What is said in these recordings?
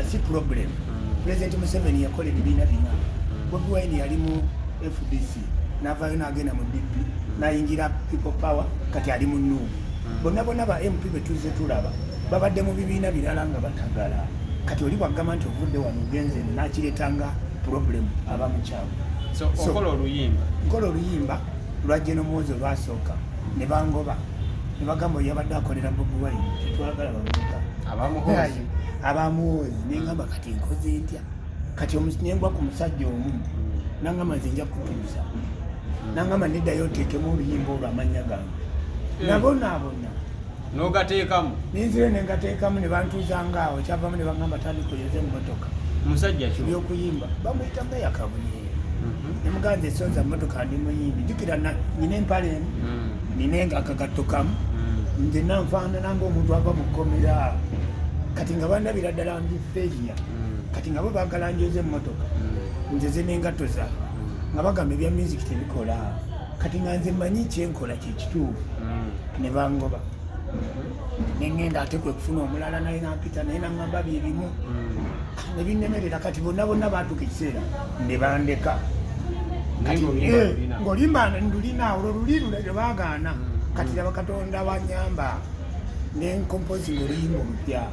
si problem. President Museveni yakola ebibiina bina. Bobiwine yali mu FDC n'avaayo n'agenda mu DP n'ayingira People Power kati ali mu Nuumu. Bonna bonna ba MP betuze tulaba babadde mu bibiina birala nga batagala. Kati oli bwagamba nti ovudde wano ogenze n'akireetanga problem abamukyamu. So okola oluyimba. Nkola oluyimba lwajja n'omwozi olwasooka ne bangoba ne bagamba yabadde akolera Bobiwine tetwagala bamuka. Abamuhoozi nengamba kati nkoze ntya kati omusinyengwa ku musajja omu nangamba nze nja kutuusa nangamba neddayo oteekemu oluyimba olwo amanya gange nabonaabona n'ogateekamu ninzire nengateekamu ne bantuuzanga awo kyavamu ne bagamba tandikoyeze emmotoka musajja ki byokuyimba bamuyita Meya Kabuyeere ne muganza esonza mmotoka ndi muyimbi jjukira nina empale nina akagatto kamu nze nanfaanana ng'omuntu ava mu kkomera kati nga bandabira ddala ndi feria kati nga bo baagala njoze emmotoka nzeze n'engatto zaabwe nga bagamba ebya music tebikola kati nga nze mmanyi kyenkola kyekituufu ne bangoba nengenda ate kwe kufuna omulala naye nampita naye naŋŋamba byebimu ne binnemerera kati bonna bonna baatuka ekiseera ne bandeka ng'olimba ndulina olwo luli luleke baagaana kati laba Katonda wanyamba nenkompozinga oluyimba olupya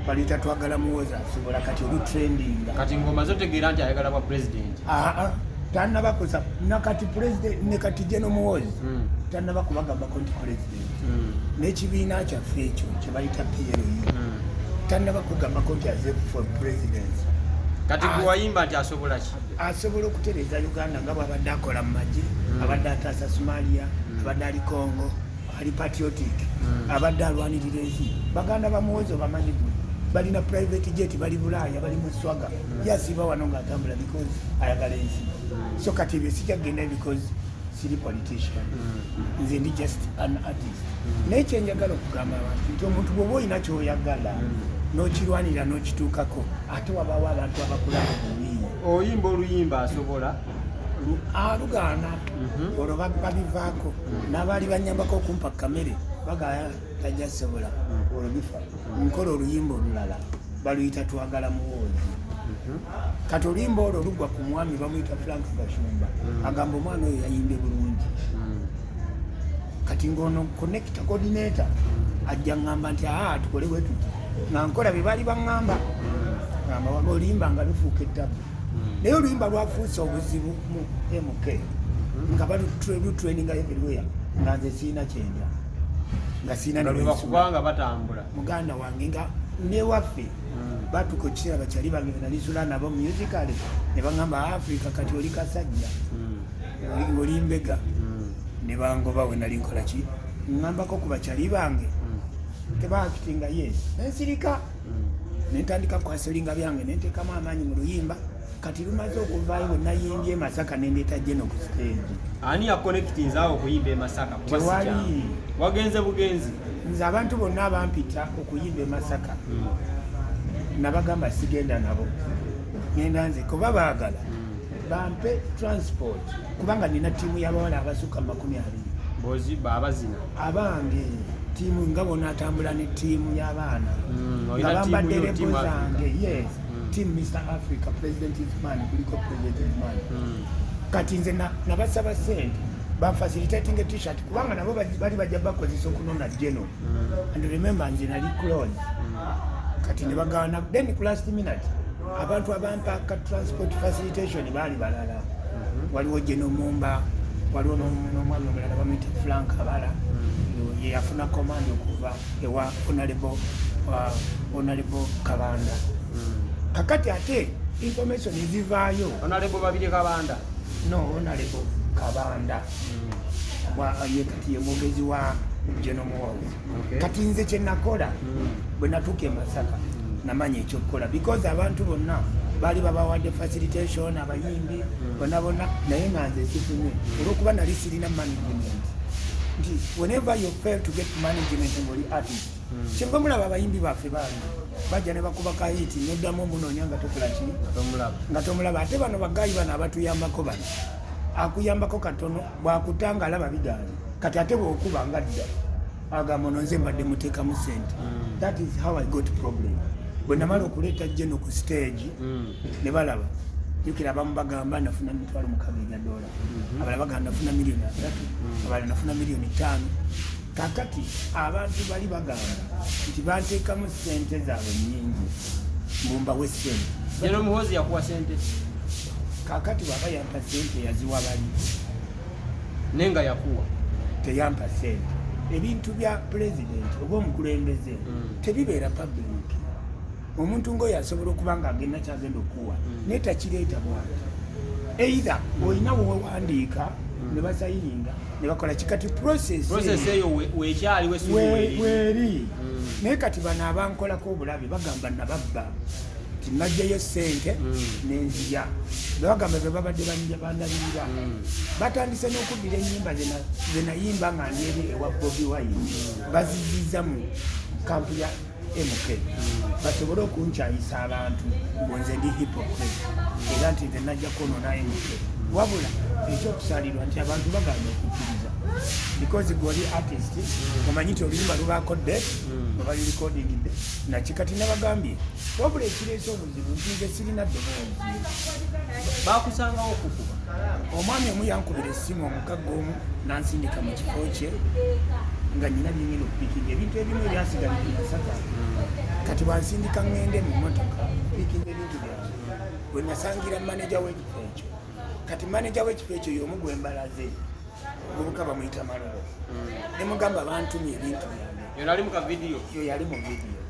baluyita twagala muwoozi asobola kati olu trendinga kati ngoma zotegeera nti ayagala bwa president tannabakosa nakati president ne kati je n'omuwoozi tannabakubagambako nti president n'ekibiina kyaffe ekyo kye bayita PLU tannabakugambako nti aze for president kati gwewayimba nti asobola ki asobola okutereeza Uganda nga bw'abadde akola mu magye abadde ataasa Somalia abadde ali Congo ali patriotic abadde alwanirira ensi baganda bamuwoozi obamanyi balina private jet bali Bulaaya bali mu swaga yasiba wano ng'atambula because ayagala ensi so kati ebyo sikyagenda because siri politician nze ndi just an artist naye kyenjagala okugamba abantu nti omuntu bw'oba olina kyoyagala n'okirwanira n'okituukako ate wabaawo abantu abakulaba bubi oyimba oluyimba asobola alugaana olwo babivaako n'abaali banyambako okumpa kamere bagaya tajja sobola olwo bifa nkola oluyimba olulala baluyita twagala muwoozi kati oluyimba olwo olugwa ku mwami bamuyita Frank Bashumba agamba omwana oyo yayimbe bulungi kati ng'ono connector coordinator ajja ngamba nti tukole bwe tuti nga nkola bye baali baŋŋamba ngamba waga oluyimba nga lufuuka ettabu naye oluyimba lwafuuse obuzibu mu MK nga balutraininga everywhere nga nze siina kyendya nga siina nebakubanga batambula muganda wange nga newaffe batuka ekiseera bakyali bange nalisula nabo musicale ne baŋŋamba Africa kati oli kasajja oli mbega ne bangoba we nali nkola ki ŋŋambako ku bakyali bange tebakitinga yes nensirika nentandika kwasolinga byange nenteekamu amaanyi mu luyimba kati lumaze okuvaayo bwe nayimbye Masaka nendeeta Jeno ku stage. Ani yakonekitinzaawo okuyimba e Masaka? Tewali. Wagenze bugenzi? Nze abantu bonna abampita okuyimba e Masaka nabagamba sigenda nabo. Ngenda nze kuba baagala bampe transport kubanga nina ttiimu y'abawala abasukka 20. Bozi abazina abange ttiimu nga bona atambula ne ttiimu y'abaana nga bambadde lebo zange. Yes. Team Mr. Africa, President is man, kuliko President is man. Kati nze nabasaba sente facilitating a t-shirt kubanga nabo bali bajja bakozesa okunona Jeno. And remember nze nali close. Kati ne bagawana then ku last minute abantu abampa transport facilitation bali balala. Waliwo Jeno Mumba, waliwo n'omwami omulala bamuyita Frank Abala ye yafuna command okuva ewa Honorable Kabanda. Kakati ate information ezivaayo Honorable babiri Kabanda Honorable Kabanda ye kati ye mwogezi wa General Muhoozi. Kati nze kye nakola bwe natuuka e Masaka namanya ekyokukola because abantu bonna baali babawadde facilitation abayimbi bonna naye nga nze sifunye olw'okuba nali sirina management nti whenever you fail to get management ng'oli artist kyenva mulaba abayimbi baffe bangi bajja ne bakuba kahiti noddamu omunoonya nga tokola ki nga tomulaba ate bano bagayi bano abatuyambako bano akuyambako katono bwakutanga alaba bigaali kati ate bw'okuba nga dda agamba ono nze mbadde muteekamu sente. That is how I got problem. bwe namala okuleeta Jeno ku stage ne balaba jukira abamu bagamba nafuna $60,000 abalala bagamba nafuna $3 million abalala nafuna $5 million. Kakati abantu bali bagamba nti banteekamu ssente zaabwe nnyingi mbumbawe ssente. Jeno Muhoozi yakuwa ssente? Kakati bw'aba yampa ssente yaziwa bali nenga yakuwa teyampa ssente. Ebintu bya pulezidenti oba omukulembeze tebibeera public. Omuntu ngoyo asobola okuba nga agenda kyagenda okuwa naye takireeta bwati. Either olina wewandiika ne basayininga ne bakola kikati process eyo weekyali weeri. Naye kati bano abankolako obulabe bagamba nababba ti najjayo ssente nenzija bagamba be babadde bandabirira. Batandise n'okuddira ennyimba ze nayimba nga ndyeri ewa Bobiwine bazizizza mu kampu ya MK basobole okunkyayisa abantu nze ndi hypocrite era nti nze najja kwonoona MK. Wabula ekyokusalirwa nti abantu bagamba okukkiriza because gwoli artist omanyi nti oluyimba lubaako date oba lulikodingidde nakikati nabagambye wabula ekireese obuzibu nti nze sirina ddoboozi. Bakusangawo okukuba? Omwami omu yankubira essimu omukagga omu nansindika mu kifo kye nga nyina byengenda okupiikinga ebintu ebimu ebyasigalira Masaka. Kati bansindika ngende mu mmotoka okupiikinga ebintu byange bwe nasangira maneja w'ekifo ekyo. Kati maneja w'ekifo ekyo y'omu gwe mbalaze omuvubuka bamuyita Malolo ne mugamba bantumye ebintu byange. Yali mu kavidiyo? Yo yali mu vidiyo.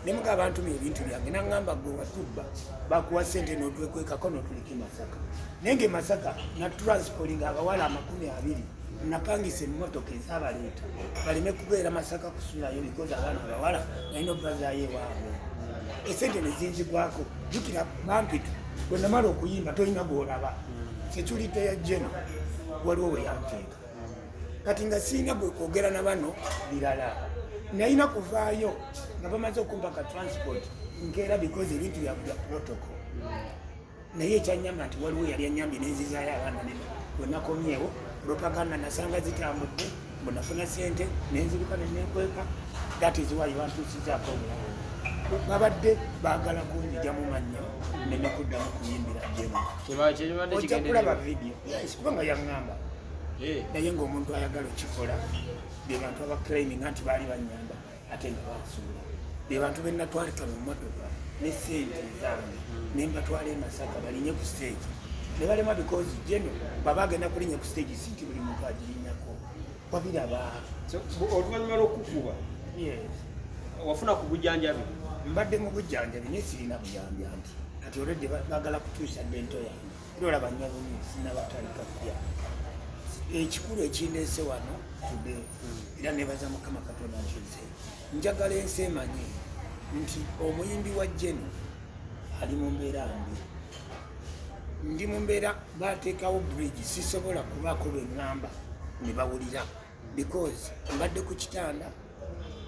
Ne mugamba bantumye ebintu byange naŋŋamba gwe watubba bakuwa ssente n'otwekwekako n'otulika Masaka. Naye nga Masaka natransportinga abawala 20 napangisa emmotoka ezabaleeta baleme kubeera Masaka kusulayo because abaana abawala nalina obazaayo ewaabwe. Essente ne zinzigwako jukira bampitu bwe namala okuyimba tolina gw'olaba security ya Jeno waliwo we yanteeka. Kati nga sirina gwe kwogera na bano birala nalina kuvaayo nga bamaze okumpa ka transport nkeera because ebintu byabwe bya protocol. Naye ekyanyamba nti waliwo yali anyambye nenzizaayo abaana bwe nakomyewo propaganda nasanga zitambudde bwe nafuna ssente nenziruka nenenkweka. That is why bantuusizaako obulawo. Babadde baagala kunjija mu mannya nenekuddamu kuyimbira Jeno. Ojja kulaba vidiyo kubanga yaŋŋamba naye ng'omuntu ayagala okikola be bantu abaclaiminga nti baali banyamba ate nga bansuula. Be bantu be natwalika mu mmotoka ne ssente zange ne mbatwala e Masaka balinye ku stage ne balema because Jeno baba agenda kulinnya ku stage si nti buli muntu agirinnyako wabiraba. Oluvannyuma lw'okukuba wafuna ku bujjanjabi? Mbadde mu bujjanjabi naye sirina buyambi ati olwedde baagala kutuusa ddento yange era olaba nyabuni sinabatandika kulya. Ekikulu ekindeese wano today era nebaza Mukama Katonda nkize njagala ensi emanye nti omuyimbi wa Jeno ali mu mbeera mbi. Ndi mu mbeera bateekawo bridge sisobola kubaako lwe ŋŋamba ne bawulira because mbadde ku kitanda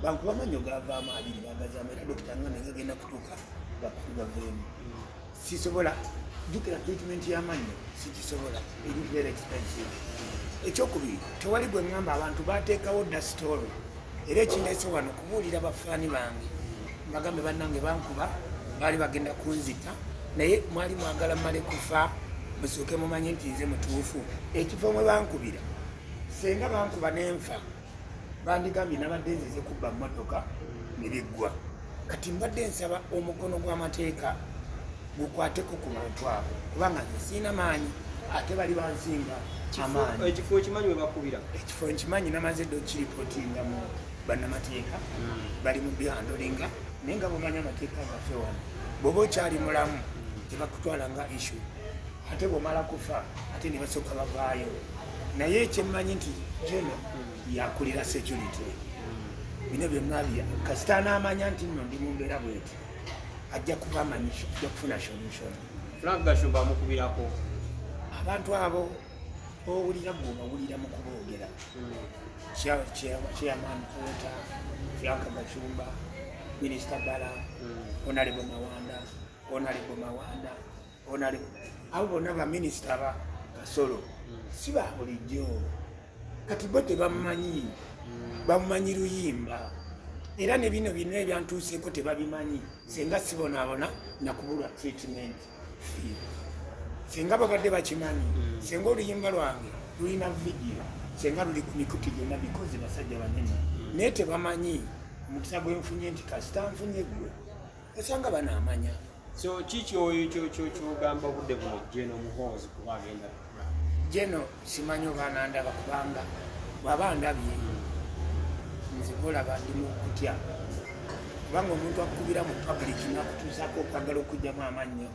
bankuba amanyo gaavaamu 2 bagazaamu era dokita nga negagenda kutuuka baveemu. Sisobola jukira treatment y'amannyo sikisobola eri very expensive. Ekyokubiri tewali gwe ŋŋamba abantu bateekawo dastoro era ekindeese wano kubuulira bafaani bange bagambe bannange bankuba baali bagenda kunzita naye mwali mwagala mmale kufa musooke mumanye nti nze mutuufu. Ekifo mwe bankubira senga bankuba n'enfa bandigambye nabadde nzize kubba mmotoka ne biggwa. Kati mbadde nsaba omukono gw'amateeka gukwateko ku bantu abo kubanga nze siina maanyi ate bali bansinga amaanyi. Ekifo ekimanyi we bakubira? Ekifo nkimanyi namaze dde okiripootinga mu bannamateeka bali mu byandolinga naye nga bumanya amateeka gaffe wano bw'oba okyali mulamu tebakutwala nga issue ate bw'omala kufa ate ne basooka bavaayo. Naye ekyemmanyi nti Jeno yakulira security bino byonna kasita anaamanya nti nno ndi mu mbeera bweti ajja kuba amanyi ajja kufuna solution. Frank Gashumba amukubirako abantu abo bowulira bw'obawulira mu kuboogera chairman Kota, Frank Gashumba, Minister Bala, Honorable Mawanda, abo bonna baminisita ba Kasolo si ba bulijjo kati bo tebamumanyi bamumanyi Luyimba era ne bino ebyantuuseeko tebabimanyi senga sibonaabona nakubulwa treatment fee senga babadde bakimanyi senga oluyimba lwange lulina vidiyo senga luli ku mikuti gyonna bikozi basajja banene naye tebamanyi omukisa gwenfunye nti kasita nfunye gwe osanga banaamanya. So kiki oyo kyogamba obudde buno Geno Muhoozi kuba agenda kukula? Geno simanyi oba nandaba kubanga bw'aba ndabye nzigolaba ndi mu kutya kubanga omuntu akukubira mu public nakutuusaako okwagala okugyamu amannyo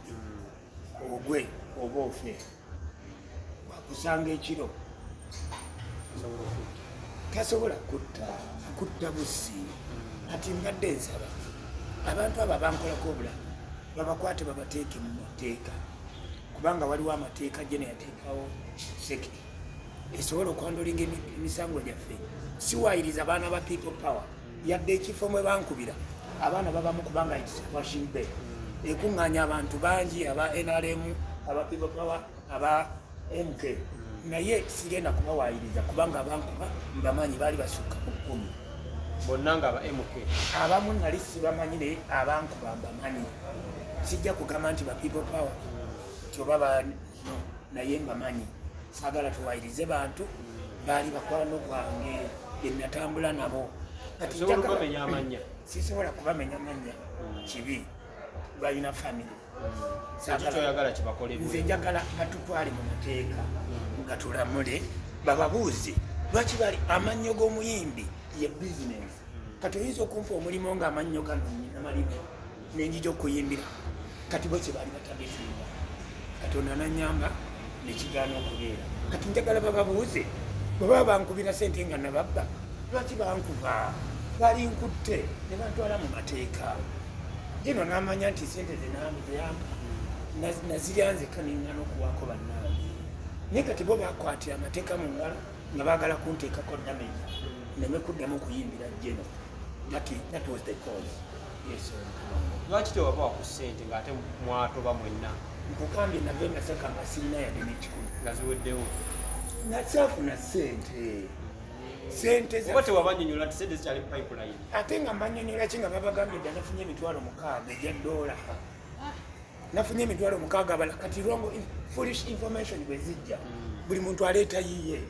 ogwe oba ofe wakusanga ekiro tasobola kutta busi. Kati mbadde nsaba abantu abo bankolako obulamu babakwate babateeke mu mateeka kubanga waliwo amateeka Geno yateekawo sekiti esobola okwandolinga emisango gyaffe. Siwaayiriza abaana ba people power yadde ekifo mwe bankubira abaana babamu kubanga washing bay ekuŋŋaanya abantu bangi aba NRM aba people power aba MK naye sigenda kubawaayiriza kubanga abankuba mbamanyi baali basukka ku 10 bonna nga aba MK abamu nali sibamanyi naye abankuba mbamanyi sijja kugamba nti ba people power tyoba naye mbamanyi saagala tuwaayirize bantu baali bakwano gwange enatambula nabo. Sisobola kubamenya mannya kibi balina family nze njagala batutwale mu mateeka nga tulamule bababuuze lwaki bali amannyo g'omuyimbi ye business. Kati oyinza okumpa omulimu nga amannyo gano nina malimu nenjija okuyimbira kati bwe kye baali batagetinga Katonda nanyamba nekigaana okubeera. Kati njagala bababuuze bwe baba bankubira sente nga nababba lwaki bankuba bali nkutte ne bantwala mu mateeka. Geno n'amanya nti sente zenamuzeyamba nazirya nzeka nengana okuwaako bannange naye kati bo bakwatira amateeka mu ngalo nga baagala kunteekako damage neme kuddamu okuyimbira Geno. That was the cause. Yes, lwaki tewabawa ku ssente ng'ate mwatoba mwenna? Nkugambye nave nasaka nga sirina yadde n'ekikulu nga ziweddewo nasaafuna sente oba tewabanyonyola nti sente zikyali pipeline ate nga mbanyonyola ki nga babagambye dda nafunye $6,000 ejja $. Nafunye $6,000 abala kati wrong foolish information bwe zijja buli muntu aleeta yiye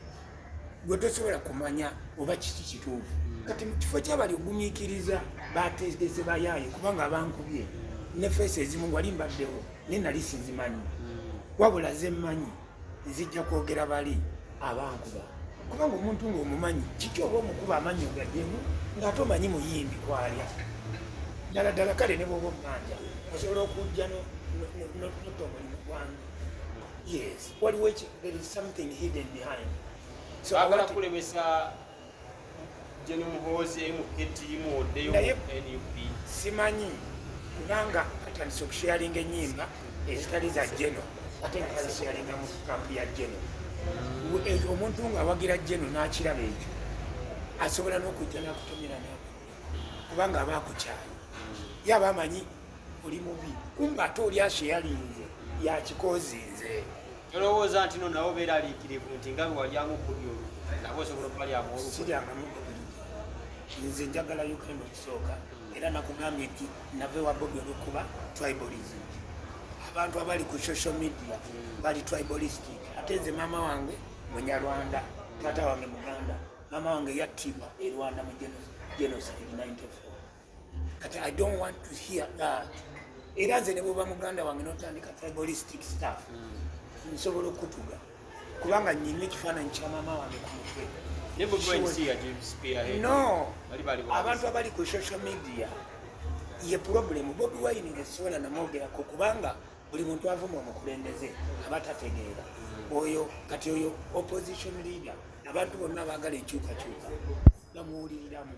gwe tosobola kumanya oba kiki kituufu. Kati mu kifo kyabali ogumiikiriza bateegese bayaaye kubanga abankubye ne feesi ezimu wali mbaddewo naye nali sinzimanyi wabula ze mmanyi nzijja kwogera bali abankuba kubanga omuntu ng'omumanyi kiki oba omukuba amannyo gaddemu ng'ate omanyi muyimbi kwalya ddala ddala kale ne bwoba ommanja osobola okujja notta omulimu gwange. Yes, waliwo there is something hidden behind. So agala kulemesa Geno Muhoozi muketiimu oddeyo NUP simanyi kubanga atandise okusharinga ennyimba ezitali za Geno ate nga bazisharinga mu kampu ya Geno. Omuntu ng'awagira Geno n'akiraba ekyo asobola n'okujja n'akutomera kubanga aba akukyaye ye aba amanyi oli mubi kumba ate oli asheyalinze yakikozinze. olowooza nti no nabo beeraliikirivu nti nga bwe walyangu okuli olwo nabo osobola okubalyamu olukwe? Siryangamu nze njagala Uganda okusooka era nakugambye nti nave wa Bobi olw'okuba tribalism. Abantu abali ku social media bali tribalistic. Ate nze maama wange Munyarwanda, taata wange Muganda, maama wange yattibwa e Rwanda mu genocide 94. Kati I don't want to hear that. Era nze ne bw'oba Muganda wange n'otandika tribalistic stuff nsobola okutuga kubanga nyina ekifaananyi kya maama wange ku mutwe. No, abantu abali ku social media ye problem. Bobiwine ngesobola namwogerako kubanga buli muntu avuma omukulembeze abatategeera oyo. Kati oyo opposition leader abantu bonna baagala enkyukakyuka bamuwuliriramu.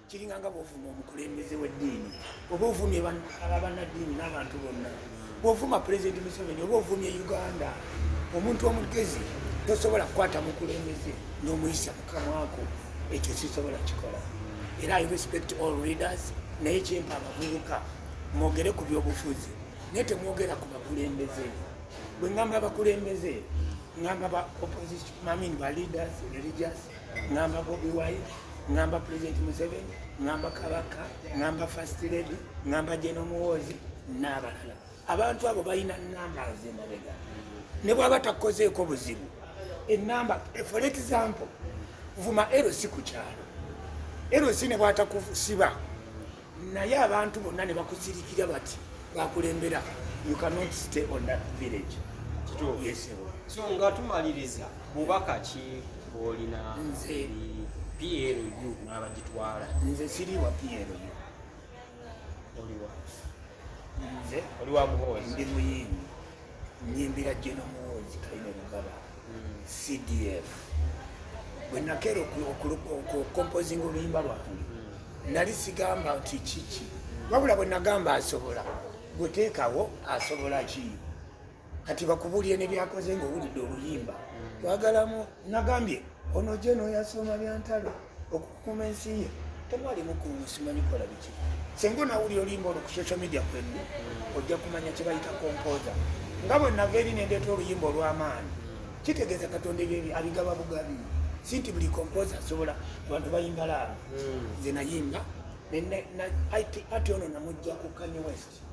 Kiringa nga bw'ovuma omukulembeze w'eddiini oba ovumye abannaddiini n'abantu bonna, bw'ovuma President Museveni oba ovumye Uganda, omuntu omugezi tosobola kukwata mukulembeze n'omuyisa mukamwako. Ekyo sisobola kikola. Era I respect all leaders naye kyempa abavubuka mwogere ku byobufuzi naye temwogera ku bakulembeze. Bwe ngamba abakulembeze ngamba ba opposition ba leaders religious, ngamba Bobiwine, ngamba President Museveni, ngamba Kabaka, ngamba First Lady, ngamba General Muhoozi n'abalala. Abantu abo balina nnamba z'emabega. Ne bw'aba takozeeko buzibu. Ennamba, for example, vuma LC ku kyalo. LC ne bw'atakusiba, naye abantu bonna ne bakuzirikira bati bakulembera. You cannot stay on that village. Yes, so nga tumaliriza bubaka ki olina nze PLU n'abagitwala? Nze siri wa PLU. Oliwa? Nze Oliwa Muhoozi? Ndi muyimbi. Nyimbira General Muhoozi Kayine Lugaba. CDF. Bwe nakeera composing oluyimba lwange nali sigamba nti kiki, wabula bwe nagamba asobola guteekawo asobola ki. Kati bakubulye ne byakoze ng'owulidde oluyimba twagalamu. Nagambye ono Jeno yasoma byantalo okukuuma ensi ye temwali mukumu simanyi kola biki. Senga onawulya oluyimba olwo ku social media kwennu ojja kumanya kye bayita composer. Nga bwe nava eri nendeeta oluyimba olw'amaanyi kitegeeza Katonda ebyo abigaba bugabi. Si nti buli composer asobola abantu bayimba laavu. Nze nayimba ati ono namujja ku Kanye West,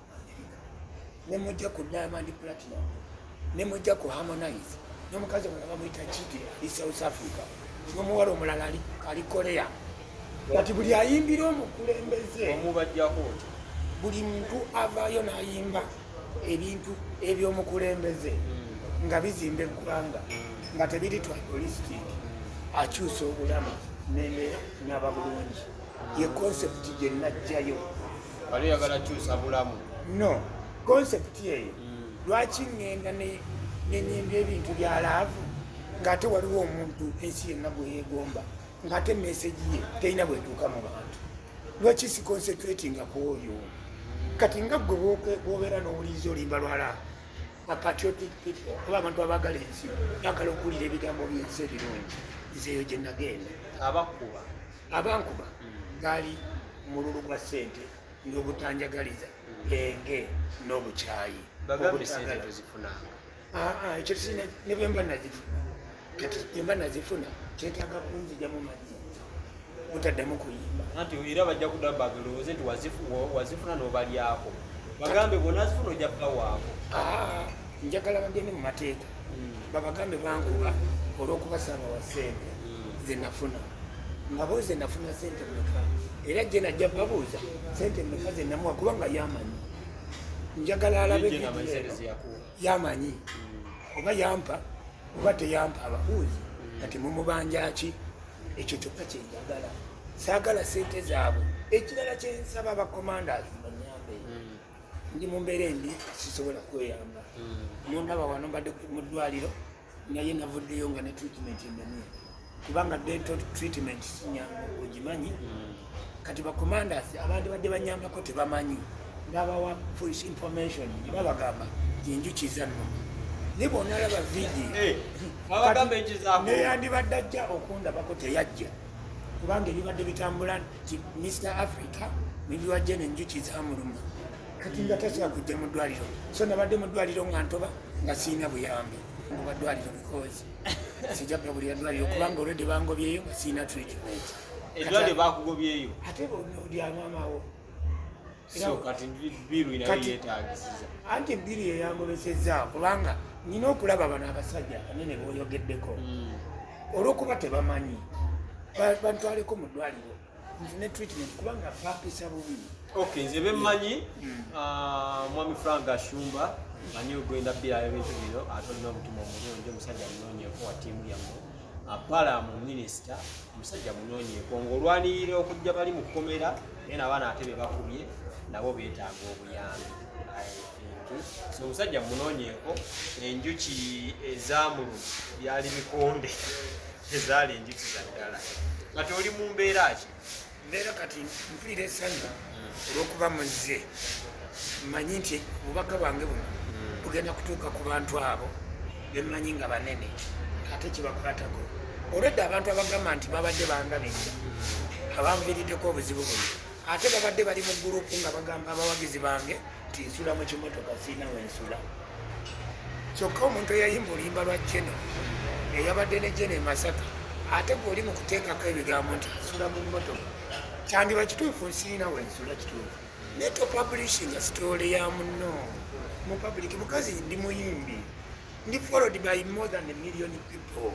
ne mujja ku Diamond Platinum, ne mujja ku Harmonize, n'omukazi omulala bamuyita Chidi ali South Africa, n'omuwala omulala ali Korea. Kati buli ayimbira omukulembeze omubajjako buli muntu avaayo n'ayimba ebintu eby'omukulembeze nga bizimba eggwanga nga tebiri tribalistic, akyusa obulamu n'embeera n'aba bulungi. Ye concept gye najjayo. wali oyagala kyusa bulamu? No, concept yeyo lwaki ngenda nenyimba ebintu bya laavu ng'ate waliwo omuntu ensi yenna gwe yeegomba ng'ate message ye terina bwetuuka mu bantu. Lwaki si concentratinga ku oyo? Kati nga gwe bw'obeera n'owuliriza oluyimba lwa laavu, patriotic people oba abantu abaagala ensi baagala okuwulira ebigambo by'ensi ebirungi, nzeeyo gye nagenda. Abankuba gaali mululu gwa ssente n'obutanjagaliza enge n'obukyayi. Bagambe sente tozifunanga? Ekyo tisina ne bwe mba nazifuna. Kati bwe mba nazifuna kyetaaga kunzija mu mazzi butaddamu kuyimba. Anti era bajja kudaba balowooze nti wazifuna n'obalyako. Bagambe bw'onazifuna ojja kugawaako. Njagala bagende mu mateeka babagambe bankuba olw'okubasaba wa ssente ze nafuna. Nga ze nafuna ssente mmeka era gye najja babuuza ssente mmeka ze namuwa kubanga yamanyi. Njagala alabe yamanyi oba yampa oba teyampa ababuuzi kati mumubanja ki. Ekyo kyokka kyenjagala. Saagala ssente zaabwe. Ekirala kyensaba abacommanders banyambe. Ndi mu mbeera embi sisobola kweyamba. Mundaba wano mbadde mu ddwaliro naye navuddeyo nga ne treatment endamye kubanga dental treatment sinyamba ogimanyi. Kati bacommanders abantu badde banyambako tebamanyi. Ndabawa false information babagamba enjuki zanno ne bw'onalaba vidiyo neyandibadde ajja okundabako teyajja kubanga ebibadde bitambula nti Mr. Africa nebiwajja n'enjuki zamuluma. Kati nga tasobola kujja mu ddwaliro, so nabadde mu ddwaliro nga ntoba nga siina buyambi mbuba ddwaliro because sijja kugabulira ddwaliro kubanga olwedde bangobyeyo nga siina treatment. Eddwaliro bakugobyeyo ate bonna maamawo. So kati biru inayeetaagisiza. Anti biru yeyangobesezza kubanga nina okulaba bano abasajja abanene b'oyogeddeko olw'okuba tebamanyi bantwaleko mu ddwaliro nfune treatment kubanga bampisa bubi. Okay, nze bemmanyi mwami Frank Ashumba manyi ogenda bbirayo ebintu bino ate olina omutima omulungi omusajja munoonyeeko wa ttiimu yammwe apala mu minisita omusajja munoonyeeko ng'olwanirira okujja bali mu kkomera naye n'abaana ate be bakubye nabo beetaaga obuyambi. So omusajja munoonyeeko enjuki ezamulu byali bikonde ezaali enjuki za ddala. Kati oli mu mbeera ki? Mbeera kati mpulira essanyu olw'okuba muzze mmanyi nti obubaka bwange buno bugenda kutuuka ku bantu abo bemmanyi nga banene ate kibakwatako. Olwedde abantu abagamba nti babadde bangabinja abanviriddeko obuzibu buno ate babadde bali mu gurupu nga bagamba abawagizi bange nti nsula mu kimotoka siina wensula. Kyokka omuntu eyayimba oluyimba lwa Jeno eyabadde ne Jeno e Masaka ate gw'oli mu kuteekako ebigambo nti nsula mu mmotoka Kyandiba kituufu nsiina wensula kituufu naye topublishing story ya muno mu public mukazi ndi muyimbi ndi followed by more than 1 million people.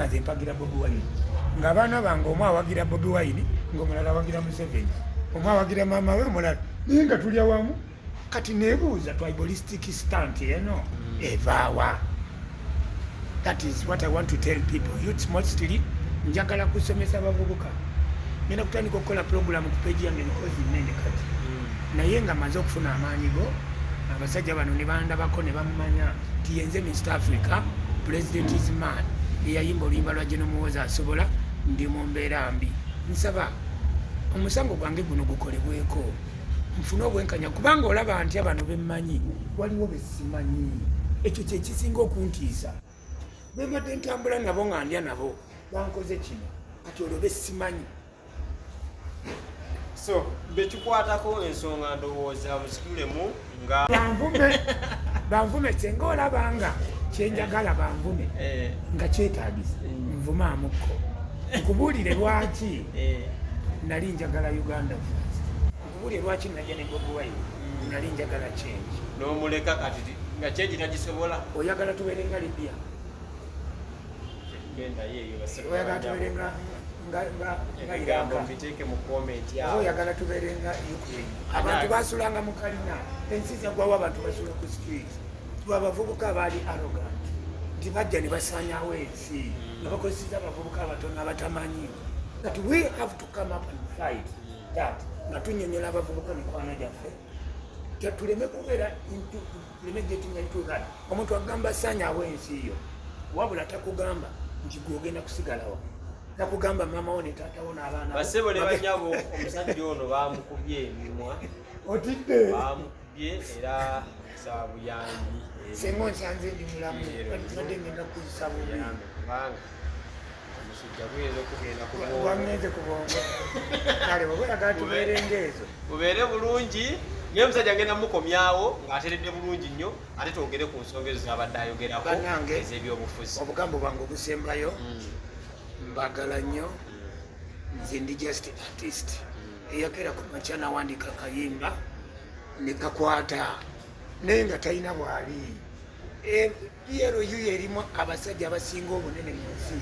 Nze mpagira Bobiwine ng'abaana bange omu awagira Bobiwine ng'omulala awagira Museveni, omu awagira maama we omulala naye nga tulya wamu. Kati neebuuza tribalistic stunt eno evaawa? That is what I want to tell people. Youths mostly njagala kusomesa abavubuka. Ngenda kutandika okukola program ku page yange because nnene kati. Naye nga maze okufuna amaanyi go abasajja bano ne bandabako ne bammanya nti yenze Mr. Africa President is man eyayimba oluyimba lwa Gwe Muhoozi asobola ndi mu mbeera mbi. Nsaba omusango gwange guno gukolebweko nfune obwenkanya kubanga olaba nti abano bemmanyi waliwo besimanyi. Ekyo kye kisinga okuntiisa. Bembadde ntambula nabo nga ndya nabo bankoze kino kati olwo besimanyi. So bekikwatako ensonga ndowooza musitulemu nga banvume senga olabanga kyenjagala banvume nga kyetaagisa nvumaamuko nkubuulire lwaki nali njagala Uganda first. Nkubuulire lwaki najja ne Bobiwine nali njagala change. n'omuleka kati nga change tagisobola. Oyagala tubeere nga Libya, genda yeeyo oyagala tubeere nga Iraq, mbiteeke mu comment awo oyagala tubeere nga Ukraine. Abantu basulanga mu kalina, ensi zaggwawo abantu basula ku street. Abavubuka baali arrogant nti bajja ne basaanyawo ensi nga bakozesa abavubuka abatono abatamanyi. That we have to come up and fight that nga tunnyonnyola abavubuka mikwano gyaffe tuleme kubeera getting into that. Omuntu agamba saanyawo ensi yo wabula takugamba nti gwe ogenda kusigalawo, takugamba maama wo ne taata wo n'abaana basebo ne banyabo. Omusajja ono bamukubye emimwa, otidde bamukubye era sabuyambi senga nsanze ndi mulamu badde ngenda kuyisa bubi kubanga omusujja buyinza okugenda ku bwongo bwangeze ku bwongo. Kale bwe oyagala tubeere ngeezo bubeere bulungi. Naye omusajja agenda mukomyawo ng'ateredde bulungi nnyo ate twogere ku nsonga ezo z'abadde ayogerako ez'ebyobufuzi. Obugambo bwange obusembayo mbagala nnyo. Nze ndi just artist eyagera ku makya n'awandiika kayimba ne kakwata naye nga talina bwali. PRU erimu abasajja abasinga obunene mu nsi.